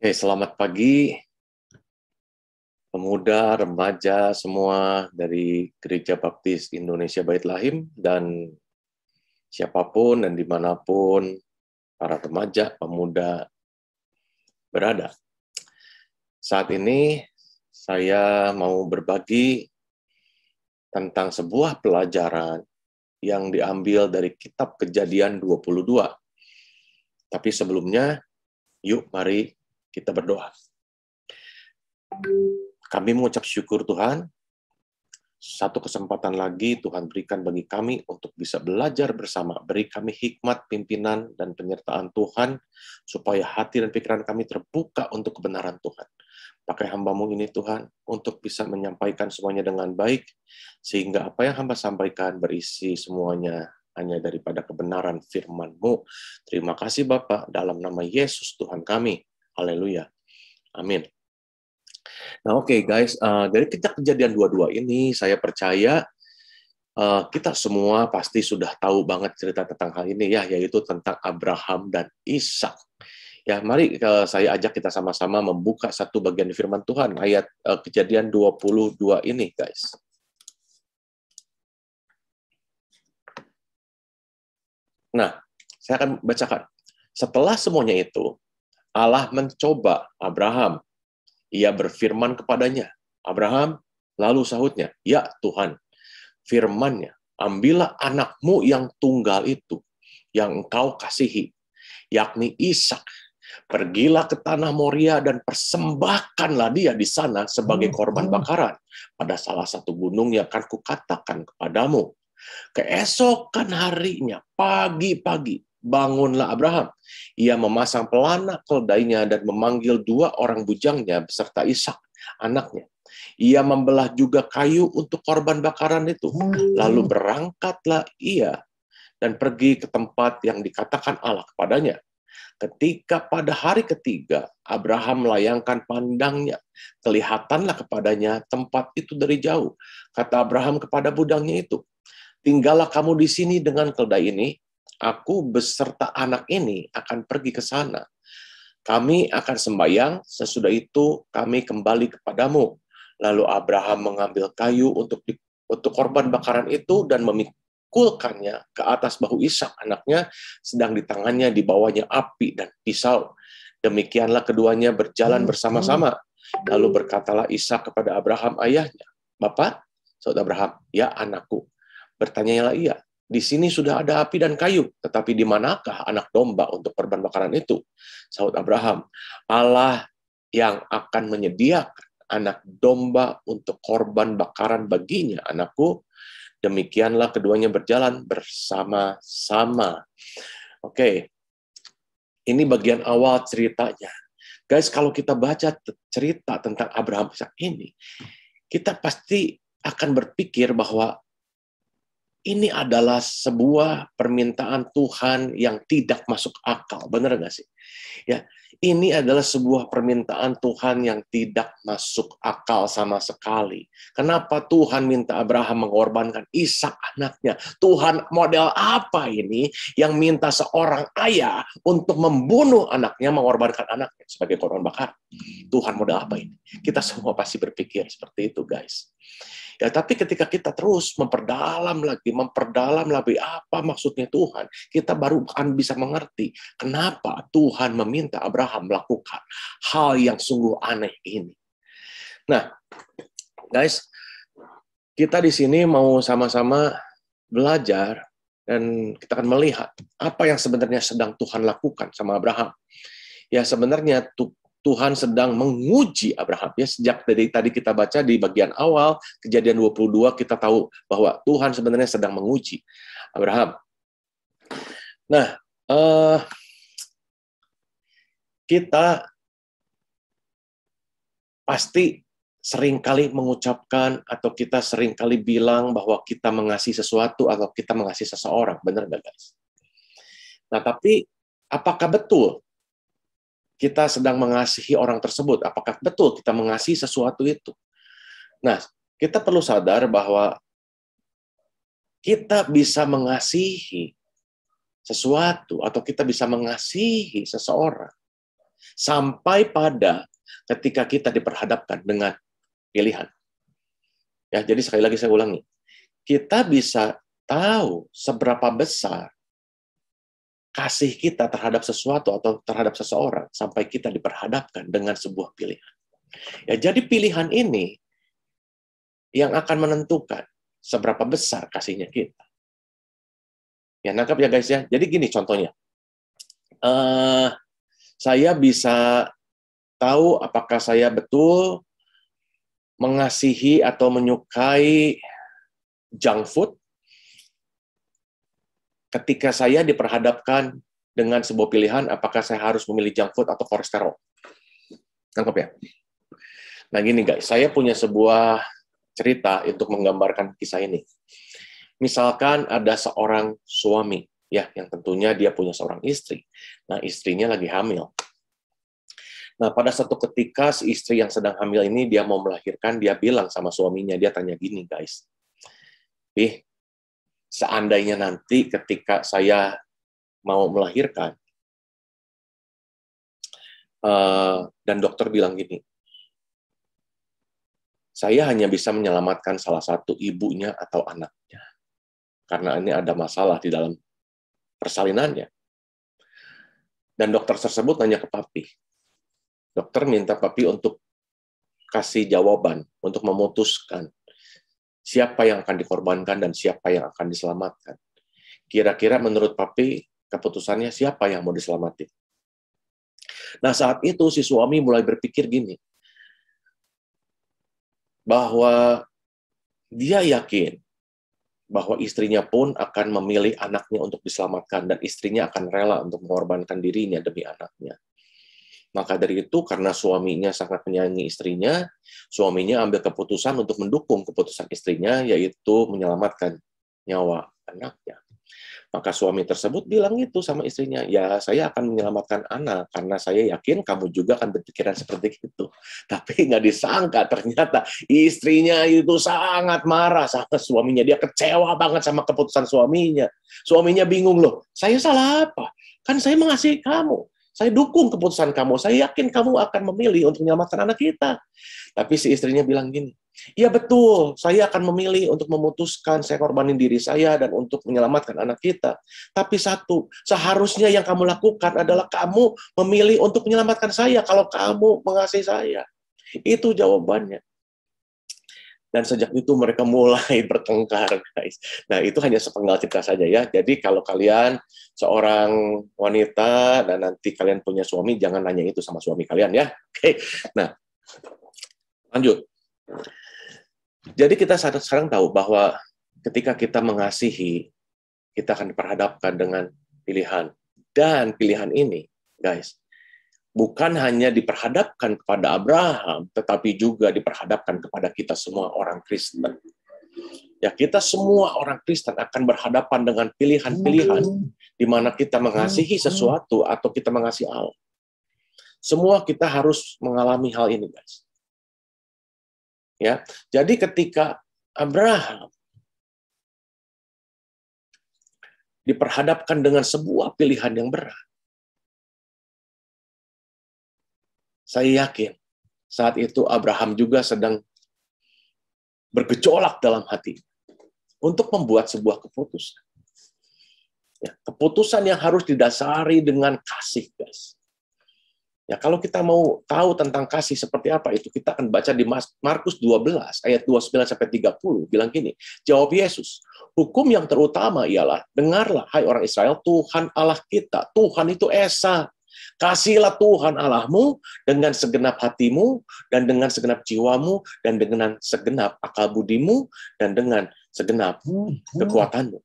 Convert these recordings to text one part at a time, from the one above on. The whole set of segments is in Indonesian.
Oke, selamat pagi pemuda, remaja, semua dari Gereja Baptis Indonesia Bait Lahim, dan siapapun dan dimanapun para remaja, pemuda berada. Saat ini saya mau berbagi tentang sebuah pelajaran yang diambil dari kitab Kejadian 22. Tapi sebelumnya, yuk mari kita berdoa. Kami mengucap syukur Tuhan, satu kesempatan lagi Tuhan berikan bagi kami untuk bisa belajar bersama. Beri kami hikmat, pimpinan, dan penyertaan Tuhan, supaya hati dan pikiran kami terbuka untuk kebenaran Tuhan. Pakai hamba-Mu ini Tuhan, untuk bisa menyampaikan semuanya dengan baik, sehingga apa yang hamba sampaikan berisi semuanya hanya daripada kebenaran firman-Mu. Terima kasih Bapa, dalam nama Yesus Tuhan kami. Haleluya. Amin. Nah, oke, guys, dari kitab Kejadian 22 ini, saya percaya kita semua pasti sudah tahu banget cerita tentang hal ini, ya, yaitu tentang Abraham dan Ishak. Ya, mari saya ajak kita sama-sama membuka satu bagian firman Tuhan, ayat Kejadian 22 ini, guys. Nah, saya akan bacakan. Setelah semuanya itu, Allah mencoba Abraham. Ia berfirman kepadanya, Abraham, lalu sahutnya, ya Tuhan, firman-Nya, ambillah anakmu yang tunggal itu, yang engkau kasihi, yakni Ishak. Pergilah ke tanah Moria dan persembahkanlah dia di sana sebagai korban bakaran pada salah satu gunung yang akan kukatakan kepadamu. Keesokan harinya, pagi-pagi, bangunlah Abraham. Ia memasang pelana keledainya dan memanggil 2 orang bujangnya beserta Ishak, anaknya. Ia membelah juga kayu untuk korban bakaran itu. Lalu berangkatlah ia dan pergi ke tempat yang dikatakan Allah kepadanya. Ketika pada hari ketiga, Abraham melayangkan pandangnya. Kelihatanlah kepadanya tempat itu dari jauh. Kata Abraham kepada budangnya itu, tinggallah kamu di sini dengan keledai ini, aku beserta anak ini akan pergi ke sana. Kami akan sembahyang, sesudah itu kami kembali kepadamu. Lalu Abraham mengambil kayu untuk korban bakaran itu dan memikulkannya ke atas bahu Ishak anaknya, sedang di tangannya dibawanya api dan pisau. Demikianlah keduanya berjalan bersama-sama. Lalu berkatalah Ishak kepada Abraham ayahnya, Bapak, saudara Abraham, ya anakku. Bertanyalah ia, di sini sudah ada api dan kayu, tetapi di manakah anak domba untuk korban bakaran itu? Sahut Abraham, Allah yang akan menyediakan anak domba untuk korban bakaran baginya, anakku. Demikianlah keduanya berjalan bersama-sama. Oke, ini bagian awal ceritanya. Guys, kalau kita baca cerita tentang Abraham Ishak ini, kita pasti akan berpikir bahwa ini adalah sebuah permintaan Tuhan yang tidak masuk akal. Benar nggak sih? Ya, ini adalah sebuah permintaan Tuhan yang tidak masuk akal sama sekali. Kenapa Tuhan minta Abraham mengorbankan Ishak anaknya? Tuhan model apa ini yang minta seorang ayah untuk membunuh anaknya, mengorbankan anaknya sebagai korban bakar? Tuhan model apa ini? Kita semua pasti berpikir seperti itu, guys. Ya, tapi ketika kita terus memperdalam lagi apa maksudnya Tuhan, kita baru akan bisa mengerti kenapa Tuhan meminta Abraham melakukan hal yang sungguh aneh ini. Nah, guys, kita di sini mau sama-sama belajar dan kita akan melihat apa yang sebenarnya sedang Tuhan lakukan sama Abraham. Ya, sebenarnya Tuhan sedang menguji Abraham. Ya, sejak dari tadi kita baca di bagian awal, Kejadian 22, kita tahu bahwa Tuhan sebenarnya sedang menguji Abraham. Nah, kita pasti seringkali mengucapkan atau kita seringkali bilang bahwa kita mengasihi sesuatu atau kita mengasihi seseorang. Benar nggak, guys? Nah, tapi apakah betul kita sedang mengasihi orang tersebut? Apakah betul kita mengasihi sesuatu itu? Nah, kita perlu sadar bahwa kita bisa mengasihi sesuatu atau kita bisa mengasihi seseorang Sampai pada ketika kita diperhadapkan dengan pilihan. Ya, jadi sekali lagi saya ulangi. Kita bisa tahu seberapa besar kasih kita terhadap sesuatu atau terhadap seseorang sampai kita diperhadapkan dengan sebuah pilihan. Ya, jadi pilihan ini yang akan menentukan seberapa besar kasihnya kita. Ya, nangkap ya guys ya. Jadi gini contohnya. Saya bisa tahu apakah saya betul mengasihi atau menyukai junk food ketika saya diperhadapkan dengan sebuah pilihan apakah saya harus memilih junk food atau kolesterol. Nangkep ya? Nah gini guys, saya punya sebuah cerita untuk menggambarkan kisah ini. Misalkan ada seorang suami, ya, yang tentunya dia punya seorang istri. Nah, istrinya lagi hamil. Nah, pada satu ketika si istri yang sedang hamil ini dia mau melahirkan, dia bilang sama suaminya, dia tanya gini, guys. Seandainya nanti ketika saya mau melahirkan, dan dokter bilang gini, saya hanya bisa menyelamatkan salah satu ibunya atau anaknya. Karena ini ada masalah di dalam persalinannya. Dan dokter tersebut nanya ke papi. Dokter minta papi untuk kasih jawaban, untuk memutuskan siapa yang akan dikorbankan dan siapa yang akan diselamatkan. Kira-kira menurut papi, keputusannya siapa yang mau diselamatkan? Nah, saat itu si suami mulai berpikir gini, bahwa dia yakin bahwa istrinya pun akan memilih anaknya untuk diselamatkan, dan istrinya akan rela untuk mengorbankan dirinya demi anaknya. Maka dari itu, karena suaminya sangat menyayangi istrinya, suaminya ambil keputusan untuk mendukung keputusan istrinya, yaitu menyelamatkan nyawa anaknya. Maka suami tersebut bilang itu sama istrinya, ya saya akan menyelamatkan anak, karena saya yakin kamu juga akan berpikiran seperti itu. Tapi nggak disangka, ternyata istrinya itu sangat marah sama suaminya. Dia kecewa banget sama keputusan suaminya. Suaminya bingung, loh, saya salah apa? Kan saya mengasihi kamu. Saya dukung keputusan kamu. Saya yakin kamu akan memilih untuk menyelamatkan anak kita. Tapi si istrinya bilang gini, iya betul, saya akan memilih untuk memutuskan, saya korbanin diri saya dan untuk menyelamatkan anak kita. Tapi satu, seharusnya yang kamu lakukan adalah kamu memilih untuk menyelamatkan saya kalau kamu mengasihi saya. Itu jawabannya. Dan sejak itu mereka mulai bertengkar, guys. Nah, itu hanya sepenggal cerita saja ya. Jadi kalau kalian seorang wanita dan nanti kalian punya suami, jangan nanya itu sama suami kalian ya. Oke. Nah, lanjut. Jadi kita sekarang tahu bahwa ketika kita mengasihi, kita akan diperhadapkan dengan pilihan. Dan pilihan ini, guys, bukan hanya diperhadapkan kepada Abraham, tetapi juga diperhadapkan kepada kita semua orang Kristen. Ya, kita semua orang Kristen akan berhadapan dengan pilihan-pilihan di mana kita mengasihi sesuatu atau kita mengasihi Allah. Semua kita harus mengalami hal ini, guys. Ya, jadi ketika Abraham diperhadapkan dengan sebuah pilihan yang berat, saya yakin saat itu Abraham juga sedang bergejolak dalam hati untuk membuat sebuah keputusan. Ya, keputusan yang harus didasari dengan kasih, guys. Ya, kalau kita mau tahu tentang kasih seperti apa itu, kita akan baca di Markus 12 ayat 29-30 bilang gini, jawab Yesus, hukum yang terutama ialah, dengarlah hai orang Israel, Tuhan Allah kita, Tuhan itu Esa. Kasihilah Tuhan Allahmu dengan segenap hatimu, dan dengan segenap jiwamu, dan dengan segenap akal budimu, dan dengan segenap kekuatanmu.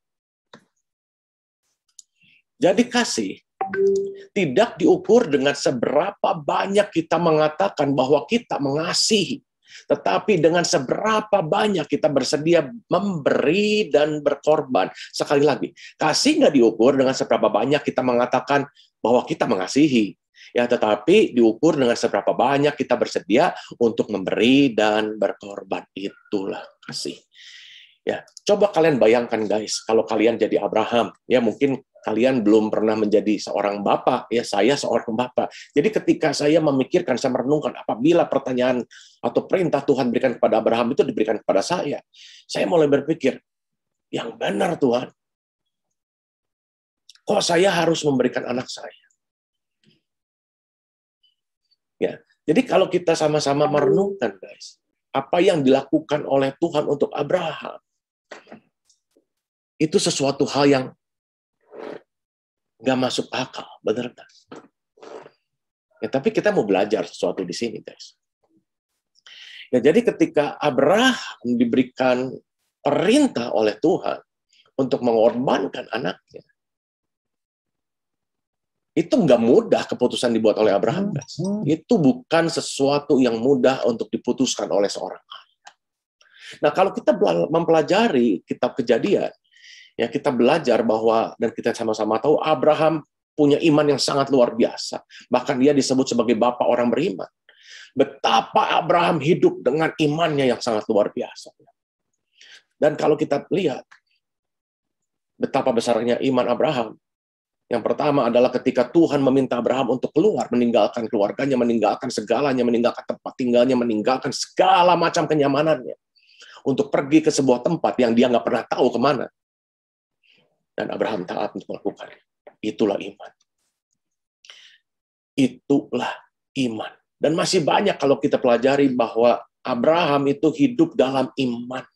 Jadi kasih tidak diukur dengan seberapa banyak kita mengatakan bahwa kita mengasihi, tetapi dengan seberapa banyak kita bersedia memberi dan berkorban. Sekali lagi, kasih nggak diukur dengan seberapa banyak kita mengatakan bahwa kita mengasihi, ya, tetapi diukur dengan seberapa banyak kita bersedia untuk memberi dan berkorban. Itulah kasih. Ya, coba kalian bayangkan guys, kalau kalian jadi Abraham, ya mungkin kalian belum pernah menjadi seorang bapak, ya saya seorang bapak. Jadi ketika saya memikirkan, saya merenungkan apabila pertanyaan atau perintah Tuhan berikan kepada Abraham itu diberikan kepada saya mulai berpikir, yang benar Tuhan, kok saya harus memberikan anak saya? Ya, jadi kalau kita sama-sama merenungkan guys, apa yang dilakukan oleh Tuhan untuk Abraham, itu sesuatu hal yang nggak masuk akal, benar kan? Ya, tapi kita mau belajar sesuatu di sini, guys. Ya, jadi ketika Abraham diberikan perintah oleh Tuhan untuk mengorbankan anaknya, itu nggak mudah keputusan dibuat oleh Abraham, guys. Itu bukan sesuatu yang mudah untuk diputuskan oleh seorang ayah. Nah, kalau kita mempelajari kitab Kejadian, ya kita belajar bahwa, dan kita sama-sama tahu, Abraham punya iman yang sangat luar biasa. Bahkan dia disebut sebagai bapak orang beriman. Betapa Abraham hidup dengan imannya yang sangat luar biasa. Dan kalau kita lihat betapa besarnya iman Abraham, yang pertama adalah ketika Tuhan meminta Abraham untuk keluar, meninggalkan keluarganya, meninggalkan segalanya, meninggalkan tempat tinggalnya, meninggalkan segala macam kenyamanannya, untuk pergi ke sebuah tempat yang dia nggak pernah tahu kemana. Dan Abraham taat untuk melakukan. Itulah iman. Itulah iman. Dan masih banyak kalau kita pelajari bahwa Abraham itu hidup dalam imannya.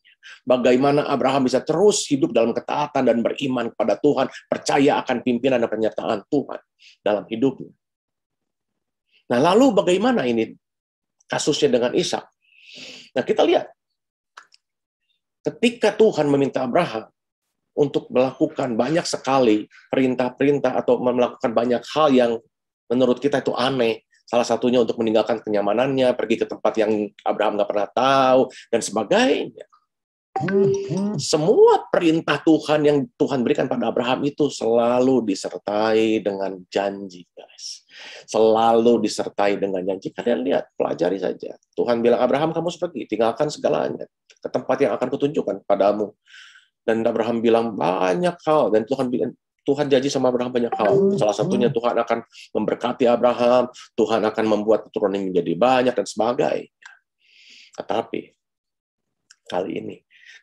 Bagaimana Abraham bisa terus hidup dalam ketaatan dan beriman kepada Tuhan, percaya akan pimpinan dan penyertaan Tuhan dalam hidupnya. Nah, lalu bagaimana ini kasusnya dengan Ishak? Nah, kita lihat. Ketika Tuhan meminta Abraham untuk melakukan banyak sekali perintah-perintah atau melakukan banyak hal yang menurut kita itu aneh. Salah satunya untuk meninggalkan kenyamanannya, pergi ke tempat yang Abraham nggak pernah tahu, dan sebagainya. Semua perintah Tuhan yang Tuhan berikan pada Abraham itu selalu disertai dengan janji, guys. Selalu disertai dengan janji. Kalian lihat, pelajari saja. Tuhan bilang, Abraham, kamu pergi, tinggalkan segalanya ke tempat yang akan kutunjukkan padamu. Dan Abraham bilang banyak hal, dan Tuhan janji sama Abraham banyak hal. Salah satunya Tuhan akan memberkati Abraham, Tuhan akan membuat keturunan menjadi banyak, dan sebagainya. Tetapi kali ini,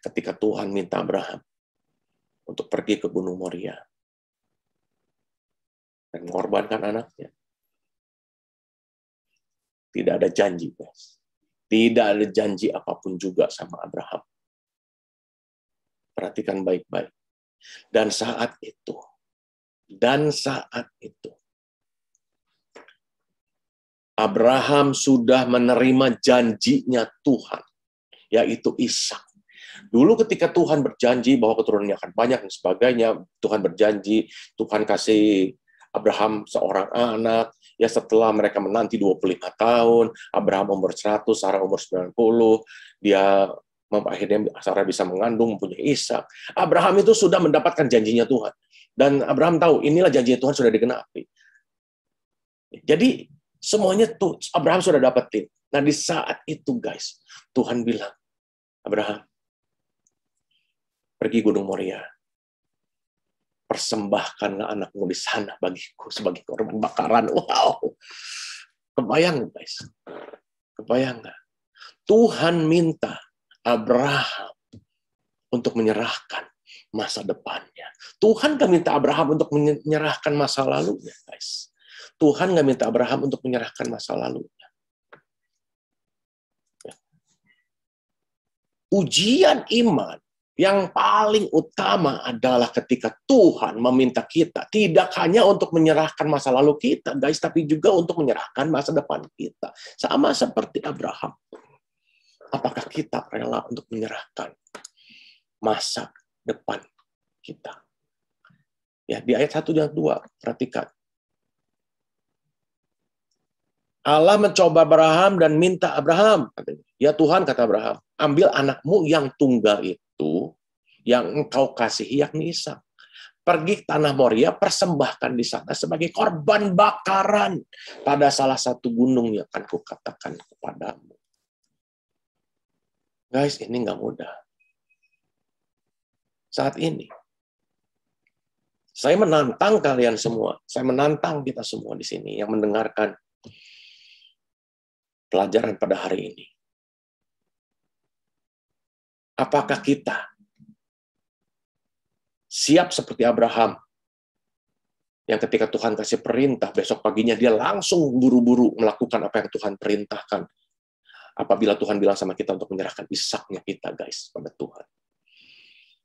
ketika Tuhan minta Abraham untuk pergi ke Gunung Moria dan mengorbankan anaknya, tidak ada janji, guys. Tidak ada janji apapun juga sama Abraham. Perhatikan baik-baik. Dan saat itu, Abraham sudah menerima janjinya Tuhan, yaitu Ishak. Dulu ketika Tuhan berjanji bahwa keturunannya akan banyak dan sebagainya, Tuhan berjanji, Tuhan kasih Abraham seorang anak, ya setelah mereka menanti 25 tahun, Abraham umur 100, Sarah umur 90, dia akhirnya Sarah bisa mengandung, mempunyai Ishak. Abraham itu sudah mendapatkan janjinya Tuhan. Dan Abraham tahu, inilah janji Tuhan sudah digenapi. Jadi, semuanya tuh Abraham sudah dapetin. Nah, di saat itu, guys, Tuhan bilang, Abraham, pergi Gunung Moria. Persembahkanlah anakmu di sana bagiku sebagai korban bakaran. Wow. Kebayang, guys. Kebayang nggak? Tuhan minta Abraham untuk menyerahkan masa depannya. Tuhan nggak minta Abraham untuk menyerahkan masa lalunya, guys. Tuhan nggak minta Abraham untuk menyerahkan masa lalunya. Ujian iman yang paling utama adalah ketika Tuhan meminta kita tidak hanya untuk menyerahkan masa lalu kita, guys, tapi juga untuk menyerahkan masa depan kita. Sama seperti Abraham. Apakah kita rela untuk menyerahkan masa depan kita? Ya, di ayat 1 dan 2, perhatikan. Allah mencoba Abraham dan minta Abraham, ya Tuhan, kata Abraham, ambil anakmu yang tunggal itu, yang engkau kasihi, yakni Ishak. Pergi ke tanah Moria, persembahkan di sana sebagai korban bakaran pada salah satu gunung yang akan kukatakan kepadamu. Guys, ini nggak mudah. saat ini. Saya menantang kalian semua, saya menantang kita semua di sini yang mendengarkan pelajaran pada hari ini. Apakah kita siap seperti Abraham yang ketika Tuhan kasih perintah, besok paginya dia langsung buru-buru melakukan apa yang Tuhan perintahkan. Apabila Tuhan bilang sama kita untuk menyerahkan Ishaknya kita, guys, pada Tuhan.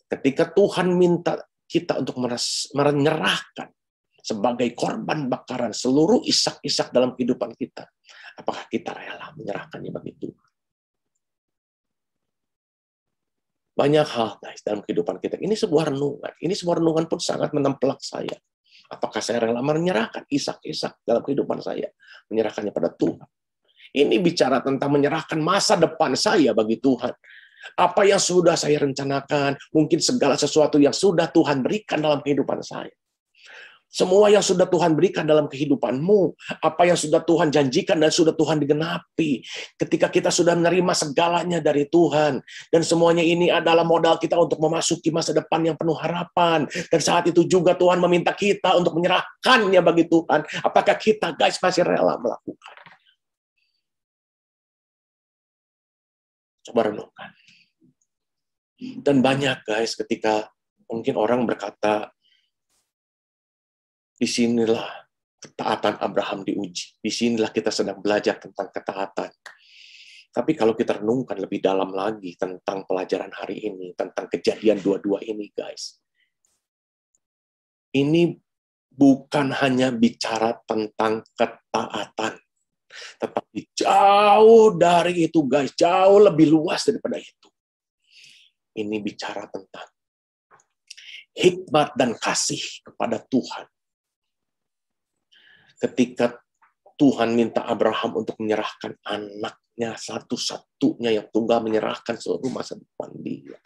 Ketika Tuhan minta kita untuk menyerahkan sebagai korban bakaran seluruh Ishak dalam kehidupan kita, apakah kita rela menyerahkannya bagi Tuhan? Banyak hal, guys, dalam kehidupan kita. Ini sebuah renungan. Ini sebuah renungan pun sangat menempelak saya. Apakah saya rela menyerahkan Ishak dalam kehidupan saya? Menyerahkannya pada Tuhan. Ini bicara tentang menyerahkan masa depan saya bagi Tuhan. Apa yang sudah saya rencanakan, mungkin segala sesuatu yang sudah Tuhan berikan dalam kehidupan saya. Semua yang sudah Tuhan berikan dalam kehidupanmu, apa yang sudah Tuhan janjikan dan sudah Tuhan digenapi. Ketika kita sudah menerima segalanya dari Tuhan, dan semuanya ini adalah modal kita untuk memasuki masa depan yang penuh harapan. Dan saat itu juga Tuhan meminta kita untuk menyerahkannya bagi Tuhan. Apakah kita, guys, masih rela melakukan? Coba renungkan. Dan banyak, guys, ketika mungkin orang berkata, disinilah ketaatan Abraham diuji. Disinilah kita sedang belajar tentang ketaatan. Tapi kalau kita renungkan lebih dalam lagi tentang pelajaran hari ini, tentang kejadian 22 ini, guys. Ini bukan hanya bicara tentang ketaatan. Tetapi jauh dari itu, guys. Jauh lebih luas daripada itu. Ini bicara tentang hikmat dan kasih kepada Tuhan. Ketika Tuhan minta Abraham untuk menyerahkan anaknya satu-satunya yang tunggal, menyerahkan seluruh masa depan dia.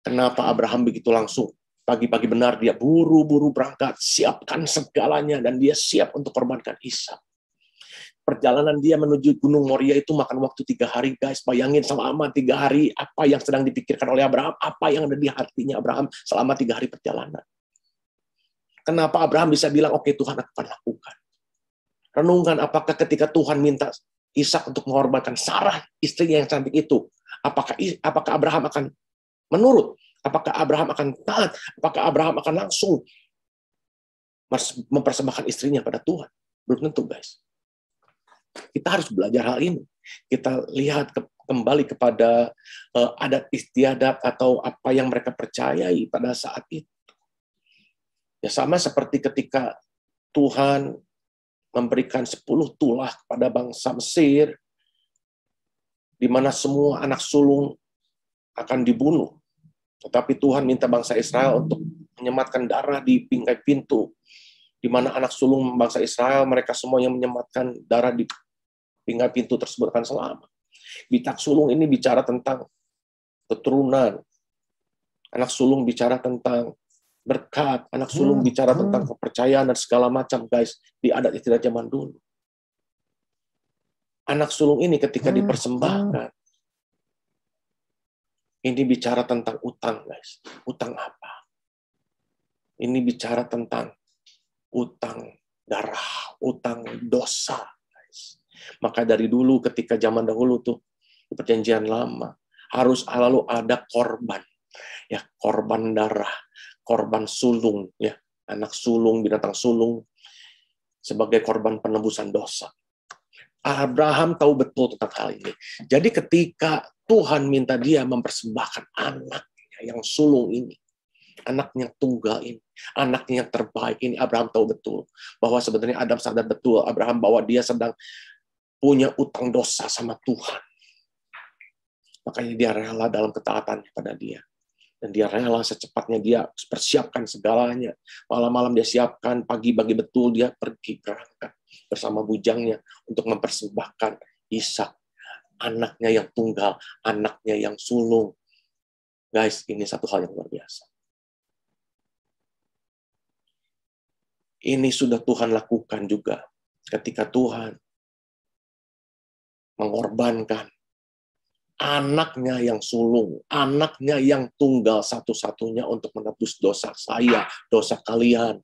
Kenapa Abraham begitu langsung? Pagi-pagi benar dia buru-buru berangkat, siapkan segalanya, dan dia siap untuk korbankan Ishak. Perjalanan dia menuju Gunung Moria itu makan waktu 3 hari, guys. Bayangin selama 3 hari, apa yang sedang dipikirkan oleh Abraham, apa yang ada di hatinya Abraham selama 3 hari perjalanan. Kenapa Abraham bisa bilang, oke, Tuhan akan lakukan. Renungkan apakah ketika Tuhan minta Ishak untuk mengorbankan Sarah, istrinya yang cantik itu, apakah Abraham akan menurut? Apakah Abraham akan taat? Apakah Abraham akan langsung mempersembahkan istrinya pada Tuhan? Belum tentu, guys. Kita harus belajar hal ini. Kita lihat kembali kepada adat istiadat atau apa yang mereka percayai pada saat itu. Ya, sama seperti ketika Tuhan memberikan 10 tulah kepada bangsa Mesir, di mana semua anak sulung akan dibunuh. Tetapi Tuhan minta bangsa Israel untuk menyematkan darah di bingkai pintu, di mana anak sulung bangsa Israel, mereka semua yang menyematkan darah di bingkai pintu tersebut akan selamat. Bintang sulung ini bicara tentang keturunan. Anak sulung bicara tentang berkat, anak sulung bicara tentang kepercayaan dan segala macam, guys, di adat istiadat zaman dulu. Anak sulung ini ketika dipersembahkan, ini bicara tentang utang, guys. Utang apa? Ini bicara tentang utang darah, utang dosa, guys. Maka dari dulu ketika zaman dahulu tuh, di perjanjian lama, harus selalu ada korban. Ya, korban darah, korban sulung, ya, anak sulung, binatang sulung sebagai korban penebusan dosa. Abraham tahu betul tentang hal ini. Jadi ketika Tuhan minta dia mempersembahkan anaknya yang sulung ini, anaknya tunggal ini, anaknya yang terbaik ini, Abraham tahu betul bahwa sebenarnya Adam sadar betul Abraham bahwa dia sedang punya utang dosa sama Tuhan. Makanya dia rela dalam ketaatannya pada dia. Dan dia rela secepatnya dia persiapkan segalanya. Malam-malam dia siapkan, pagi-pagi betul dia pergi berangkat bersama bujangnya untuk mempersembahkan Ishak, anaknya yang tunggal, anaknya yang sulung. Guys, ini satu hal yang luar biasa. Ini sudah Tuhan lakukan juga ketika Tuhan mengorbankan anaknya yang sulung, anaknya yang tunggal satu-satunya untuk menebus dosa saya, dosa kalian.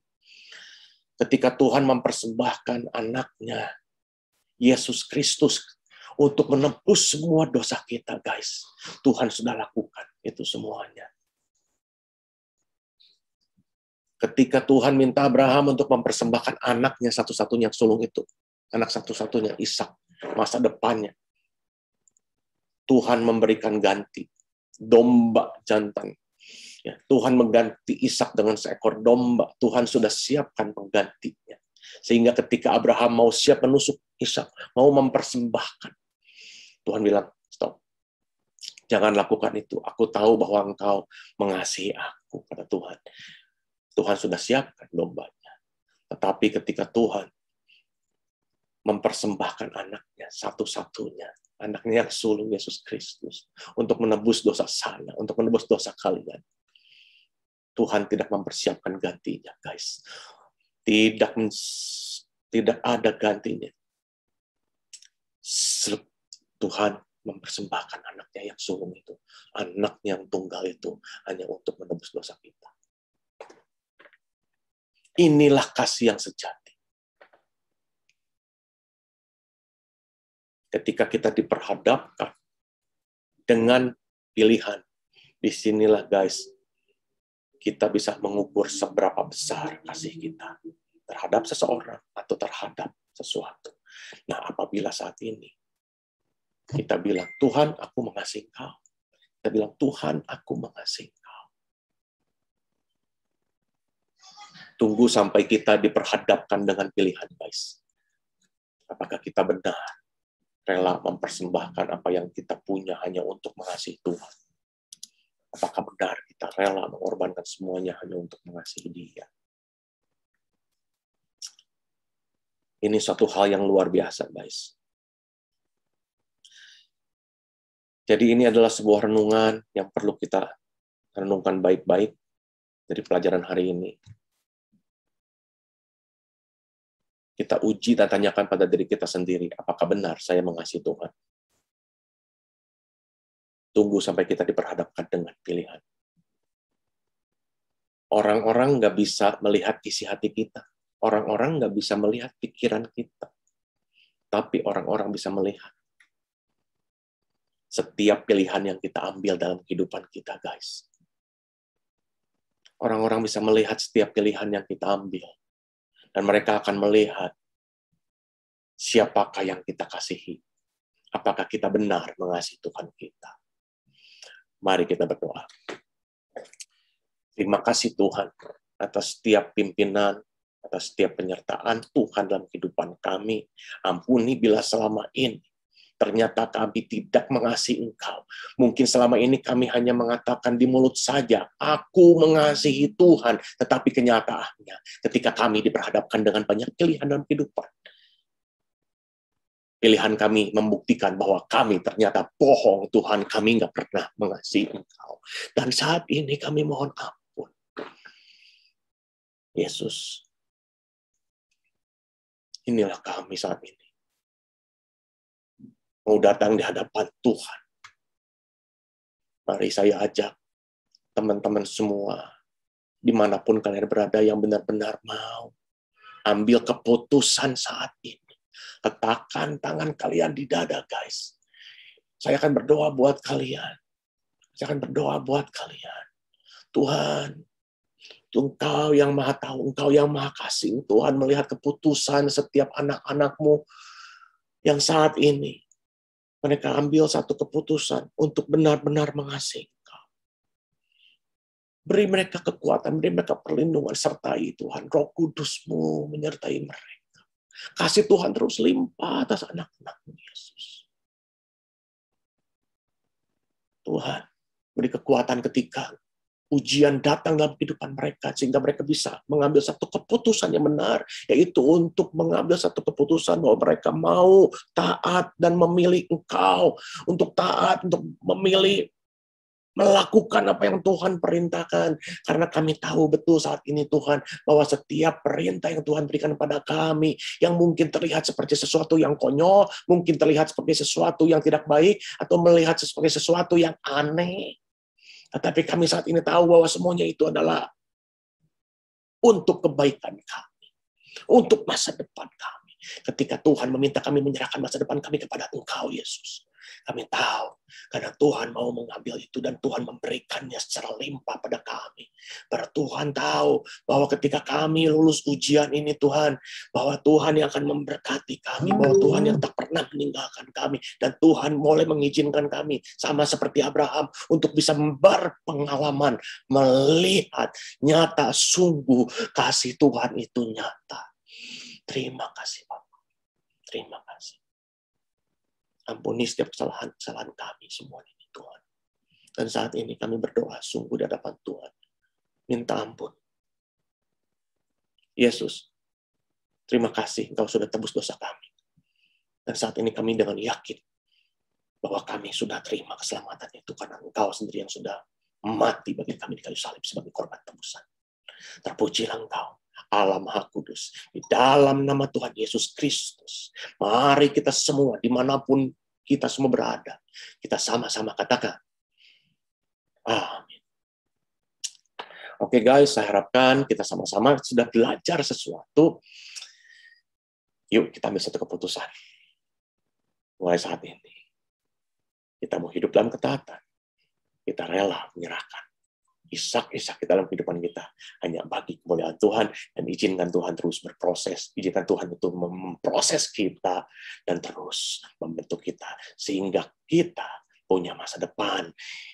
Ketika Tuhan mempersembahkan anaknya, Yesus Kristus, untuk menebus semua dosa kita, guys. Tuhan sudah lakukan itu semuanya. Ketika Tuhan minta Abraham untuk mempersembahkan anaknya satu-satunya yang sulung itu, anak satu-satunya, Ishak, masa depannya, Tuhan memberikan ganti, domba jantan. Ya, Tuhan mengganti Ishak dengan seekor domba. Tuhan sudah siapkan penggantinya. Sehingga ketika Abraham mau siap menusuk Ishak, mau mempersembahkan, Tuhan bilang, stop. Jangan lakukan itu. Aku tahu bahwa engkau mengasihi aku, kata Tuhan. Tuhan sudah siapkan dombanya. Tetapi ketika Tuhan mempersembahkan anaknya satu-satunya, anaknya yang sulung, Yesus Kristus, untuk menebus dosa saya, untuk menebus dosa kalian, Tuhan tidak mempersiapkan gantinya, guys. Tidak ada gantinya. Tuhan mempersembahkan anaknya yang sulung itu, anak yang tunggal itu, hanya untuk menebus dosa kita. Inilah kasih yang sejati. Ketika kita diperhadapkan dengan pilihan, disinilah guys, kita bisa mengukur seberapa besar kasih kita terhadap seseorang atau terhadap sesuatu. Nah, apabila saat ini kita bilang, Tuhan, aku mengasihi Engkau. Kita bilang, Tuhan, aku mengasihi Engkau. Tunggu sampai kita diperhadapkan dengan pilihan, guys. Apakah kita benar rela mempersembahkan apa yang kita punya hanya untuk mengasihi Tuhan? Apakah benar kita rela mengorbankan semuanya hanya untuk mengasihi Dia? Ini suatu hal yang luar biasa, guys. Jadi ini adalah sebuah renungan yang perlu kita renungkan baik-baik dari pelajaran hari ini. Kita uji dan tanyakan pada diri kita sendiri, apakah benar saya mengasihi Tuhan? Tunggu sampai kita diperhadapkan dengan pilihan. Orang-orang nggak bisa melihat isi hati kita. Orang-orang nggak bisa melihat pikiran kita. Tapi orang-orang bisa melihat setiap pilihan yang kita ambil dalam kehidupan kita, guys. Orang-orang bisa melihat setiap pilihan yang kita ambil. Dan mereka akan melihat siapakah yang kita kasihi. Apakah kita benar mengasihi Tuhan kita. Mari kita berdoa. Terima kasih Tuhan atas setiap pimpinan, atas setiap penyertaan Tuhan dalam kehidupan kami. Ampuni bila selama ini ternyata kami tidak mengasihi Engkau. Mungkin selama ini kami hanya mengatakan di mulut saja, aku mengasihi Tuhan, tetapi kenyataannya ketika kami diperhadapkan dengan banyak pilihan dalam kehidupan, pilihan kami membuktikan bahwa kami ternyata bohong. Tuhan, kami nggak pernah mengasihi Engkau. Dan saat ini kami mohon ampun. Yesus, inilah kami saat ini. Mau datang di hadapan Tuhan. Mari saya ajak teman-teman semua, dimanapun kalian berada, yang benar-benar mau ambil keputusan saat ini. Letakkan tangan kalian di dada, guys. Saya akan berdoa buat kalian. Saya akan berdoa buat kalian. Tuhan, Engkau yang maha tahu, Engkau yang maha kasih. Tuhan melihat keputusan setiap anak-anak-Mu yang saat ini mereka ambil satu keputusan untuk benar-benar mengasihi Engkau. Beri mereka kekuatan, beri mereka perlindungan, sertai Tuhan. Roh Kudus-Mu menyertai mereka. Kasih Tuhan terus limpah atas anak-anak-Mu, Yesus. Tuhan, beri kekuatan ketika ujian datang dalam kehidupan mereka, sehingga mereka bisa mengambil satu keputusan yang benar, yaitu untuk mengambil satu keputusan bahwa mereka mau taat dan memilih Engkau, untuk taat, untuk memilih melakukan apa yang Tuhan perintahkan. Karena kami tahu betul saat ini Tuhan, bahwa setiap perintah yang Tuhan berikan pada kami, yang mungkin terlihat seperti sesuatu yang konyol, mungkin terlihat seperti sesuatu yang tidak baik, atau melihat seperti sesuatu yang aneh. Tetapi kami saat ini tahu bahwa semuanya itu adalah untuk kebaikan kami, untuk masa depan kami. Ketika Tuhan meminta kami menyerahkan masa depan kami kepada Engkau, Yesus, kami tahu karena Tuhan mau mengambil itu dan Tuhan memberikannya secara limpah pada kami. Karena Tuhan tahu bahwa ketika kami lulus ujian ini Tuhan, bahwa Tuhan yang akan memberkati kami, bahwa Tuhan yang tak pernah meninggalkan kami, dan Tuhan mulai mengizinkan kami sama seperti Abraham untuk bisa berpengalaman melihat nyata sungguh kasih Tuhan itu nyata. Terima kasih Bapak. Terima kasih. Ampuni setiap kesalahan-kesalahan kami semua ini Tuhan. Dan saat ini kami berdoa sungguh di hadapan Tuhan. Minta ampun. Yesus, terima kasih Engkau sudah tebus dosa kami. Dan saat ini kami dengan yakin bahwa kami sudah terima keselamatan itu karena Engkau sendiri yang sudah mati bagi kami di kayu salib sebagai korban tebusan. Terpujilah Engkau, Allah Maha Kudus, di dalam nama Tuhan Yesus Kristus. Mari kita semua, dimanapun kita semua berada, kita sama-sama katakan, amin. Oke guys, saya harapkan kita sama-sama sudah belajar sesuatu. Yuk kita ambil satu keputusan. Mulai saat ini, kita mau hidup dalam ketaatan. Kita rela menyerahkan isak-isak dalam kehidupan kita hanya bagi kemuliaan Tuhan, dan izinkan Tuhan terus berproses, izinkan Tuhan itu memproses kita dan terus membentuk kita sehingga kita punya masa depan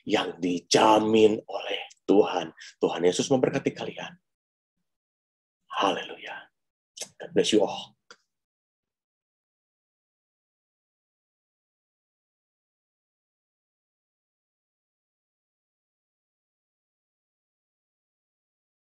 yang dijamin oleh Tuhan. Tuhan Yesus memberkati kalian. Haleluya. God bless you all.